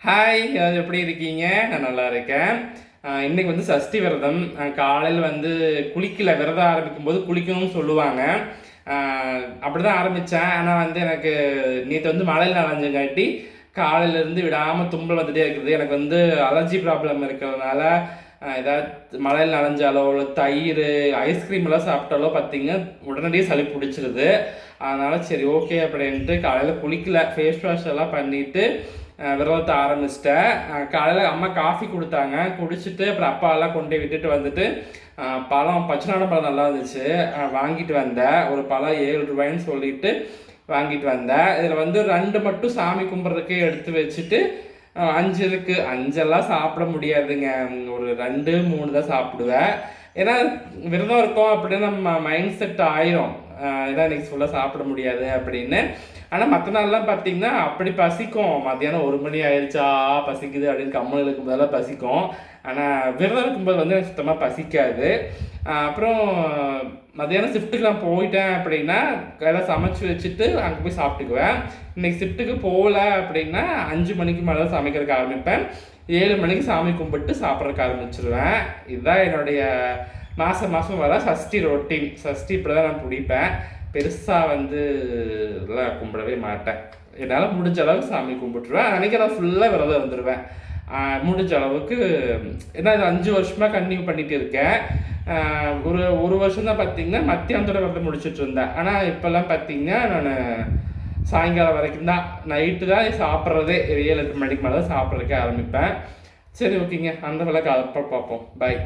Hi, எப்படி இருக்கீங்க? நான் நல்லா இருக்கேன். இன்னைக்கு வந்து சஷ்டி விரதம். காலையில் வந்து குளிக்கல, விரதம் ஆரம்பிக்கும்போது குளிக்கணும்னு சொல்லுவாங்க. அப்படிதான் ஆரம்பித்தேன். ஆனால் வந்து எனக்கு நேற்று வந்து மழையில் நனைஞ்சங்காட்டி காலையிலேருந்து விடாமல் தும்பல் வந்துட்டே இருக்குது. எனக்கு வந்து அலர்ஜி ப்ராப்ளம் இருக்கிறதுனால ஏதாவது மழையில் நனைஞ்சாலோ இல்லை தயிர் ஐஸ்கிரீம்லாம் சாப்பிட்டாலோ பார்த்தீங்கன்னா உடனடியே சளி பிடிச்சிருது. அதனால் சரி ஓகே அப்படின்ட்டு காலையில் குளிக்கல, ஃபேஸ் வாஷ் எல்லாம் பண்ணிவிட்டு விரதத்தை ஆரம்பிச்சிட்டேன். காலையில் அம்மா காஃபி கொடுத்தாங்க, குடிச்சிட்டு அப்புறம் அப்பாவெல்லாம் கொண்டு போய் விட்டுட்டு வந்துட்டு பழம் பச்சைநாடு பழம் நல்லா இருந்துச்சு, வாங்கிட்டு வந்தேன். ஒரு பழம் 7 ரூபாய்ன்னு சொல்லிட்டு வாங்கிட்டு வந்தேன். இதில் வந்து 2 மட்டும் சாமி கும்பிட்றதுக்கே எடுத்து வச்சுட்டு 5 இருக்குது. 5எல்லாம் சாப்பிட முடியாதுங்க, ஒரு 2 3 தான் சாப்பிடுவேன். ஏன்னா விரதம் இருக்கோம் அப்படின்னு நம்ம மைண்ட் செட் ஆயிரும், ஏன்னா இன்றைக்கி ஃபுல்லாக சாப்பிட முடியாது அப்படின்னு. ஆனால் மற்ற நாள்லாம் பார்த்தீங்கன்னா அப்படி பசிக்கும். மத்தியானம் 1 மணி ஆயிடுச்சா பசிக்குது அப்படின்னு கம்மல் இருக்கும்போதெல்லாம் பசிக்கும். ஆனால் விரதம் இருக்கும்போது வந்து எனக்கு சுத்தமாக பசிக்காது. அப்புறம் மத்தியானம் ஷிஃப்ட்டுக்கு நான் போயிட்டேன் அப்படின்னா எல்லாம் சமைச்சு வச்சுட்டு அங்கே போய் சாப்பிட்டுக்குவேன். இன்றைக்கி ஷிஃப்ட்டுக்கு போகல அப்படின்னா 5 மணிக்கு மேலே தான் சமைக்கிறதுக்கு ஆரம்பிப்பேன். 7 மணிக்கு சாமி கும்பிட்டு சாப்பிட்றதுக்கு ஆரம்பிச்சிருவேன். இதுதான் என்னுடைய மாதம் வர சஷ்டி ரொட்டீன். சஷ்டி இப்படி தான் நான் பிடிப்பேன். பெருசாக வந்து இதெல்லாம் கும்பிடவே மாட்டேன். என்னால் முடிஞ்ச அளவுக்கு சாமி கும்பிட்டுருவேன். அன்றைக்கி நான் ஃபுல்லாக விரதம் வந்துடுவேன் முடிஞ்ச அளவுக்கு. ஏன்னா இது 5 வருஷமாக கன்டினியூ பண்ணிகிட்டு இருக்கேன். ஒரு வருஷம் தான் பார்த்தீங்கன்னா மத்தியானத்தோட விரதம் முடிச்சுட்டு இருந்தேன். ஆனால் இப்போல்லாம் பார்த்தீங்கன்னா நான் சாயங்காலம் வரைக்கும் தான், நைட்டு தான் சாப்பிட்றதே. 7 8 மணிக்கு மேலே தான் சாப்பிட்றதுக்கே ஆரம்பிப்பேன். சரி ஓகேங்க, அந்த விளக்கு அப்போ பார்ப்போம். பாய்.